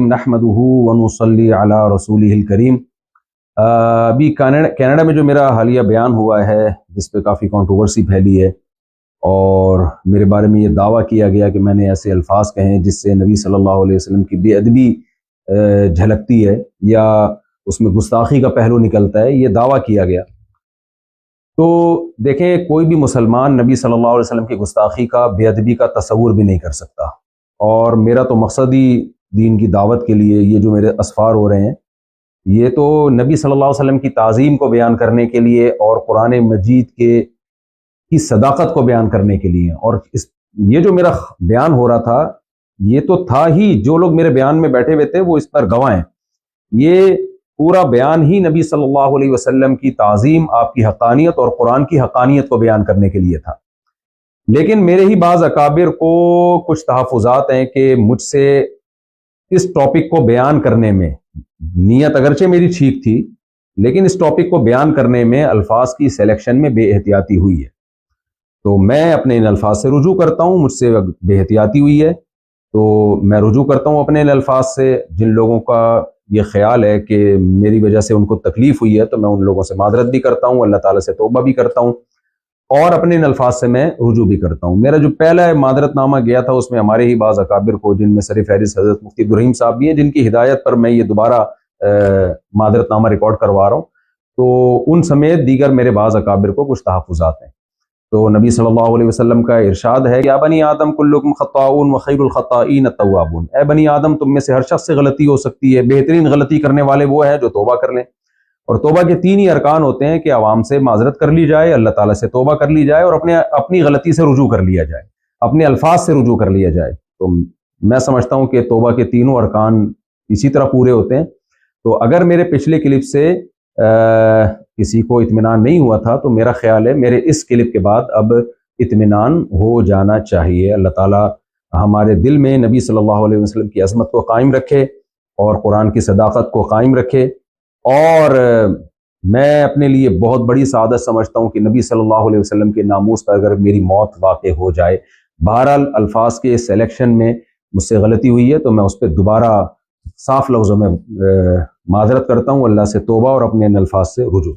الرحیم نحمدہ ونصلی علی رسولہ الکریم۔ ابھی کینیڈا میں جو میرا حالیہ بیان ہوا ہے جس پہ کافی کنٹروورسی پھیلی ہے اور میرے بارے میں یہ دعویٰ کیا گیا کہ میں نے ایسے الفاظ کہیں جس سے نبی صلی اللہ علیہ وسلم کی بے ادبی جھلکتی ہے یا اس میں گستاخی کا پہلو نکلتا ہے، یہ دعویٰ کیا گیا۔ تو دیکھیں، کوئی بھی مسلمان نبی صلی اللہ علیہ وسلم کی گستاخی کا، بے ادبی کا تصور بھی نہیں کر سکتا، اور میرا تو مقصد ہی دین کی دعوت کے لیے یہ جو میرے اسفار ہو رہے ہیں یہ تو نبی صلی اللہ علیہ وسلم کی تعظیم کو بیان کرنے کے لیے اور قرآن مجید کی صداقت کو بیان کرنے کے لیے، اور یہ جو میرا بیان ہو رہا تھا یہ تو تھا ہی، جو لوگ میرے بیان میں بیٹھے ہوئے تھے وہ اس پر گواہ ہیں، یہ پورا بیان ہی نبی صلی اللہ علیہ وسلم کی تعظیم، آپ کی حقانیت اور قرآن کی حقانیت کو بیان کرنے کے لیے تھا۔ لیکن میرے ہی بعض اکابر کو کچھ تحفظات ہیں کہ مجھ سے اس ٹاپک کو بیان کرنے میں، نیت اگرچہ میری ٹھیک تھی لیکن اس ٹاپک کو بیان کرنے میں الفاظ کی سلیکشن میں بے احتیاطی ہوئی ہے، تو میں اپنے ان الفاظ سے رجوع کرتا ہوں۔ مجھ سے بے احتیاطی ہوئی ہے تو میں رجوع کرتا ہوں اپنے ان الفاظ سے۔ جن لوگوں کا یہ خیال ہے کہ میری وجہ سے ان کو تکلیف ہوئی ہے تو میں ان لوگوں سے معذرت بھی کرتا ہوں، اللہ تعالیٰ سے توبہ بھی کرتا ہوں، اور اپنے ان الفاظ سے میں رجوع بھی کرتا ہوں۔ میرا جو پہلا معذرت نامہ گیا تھا اس میں ہمارے ہی بعض اکابر کو، جن میں سر فہرست حضرت مفتی عبدالرحیم صاحب بھی ہیں، جن کی ہدایت پر میں یہ دوبارہ معذرت نامہ ریکارڈ کروا رہا ہوں، تو ان سمیت دیگر میرے بعض اکابر کو کچھ تحفظات ہیں۔ تو نبی صلی اللہ علیہ وسلم کا ارشاد ہے کہ یا بنی آدم کلکم خطاؤون وخیر الخطائین التوابون، اے بنی آدم تم میں سے ہر شخص سے غلطی ہو سکتی ہے، بہترین غلطی کرنے والے وہ ہیں جو توبہ کر لیں۔ اور توبہ کے تین ہی ارکان ہوتے ہیں کہ عوام سے معذرت کر لی جائے، اللہ تعالیٰ سے توبہ کر لی جائے، اور اپنی غلطی سے رجوع کر لیا جائے، اپنے الفاظ سے رجوع کر لیا جائے۔ تو میں سمجھتا ہوں کہ توبہ کے تینوں ارکان اسی طرح پورے ہوتے ہیں۔ تو اگر میرے پچھلے کلپ سے کسی کو اطمینان نہیں ہوا تھا تو میرا خیال ہے میرے اس کلپ کے بعد اب اطمینان ہو جانا چاہیے۔ اللہ تعالیٰ ہمارے دل میں نبی صلی اللہ علیہ وسلم کی عظمت کو قائم رکھے اور قرآن کی صداقت کو قائم رکھے، اور میں اپنے لیے بہت بڑی سعادت سمجھتا ہوں کہ نبی صلی اللہ علیہ وسلم کے ناموس پر اگر میری موت واقع ہو جائے۔ بہرحال الفاظ کے سلیکشن میں مجھ سے غلطی ہوئی ہے تو میں اس پہ دوبارہ صاف لفظوں میں معذرت کرتا ہوں، اللہ سے توبہ اور اپنے ان الفاظ سے رجوع۔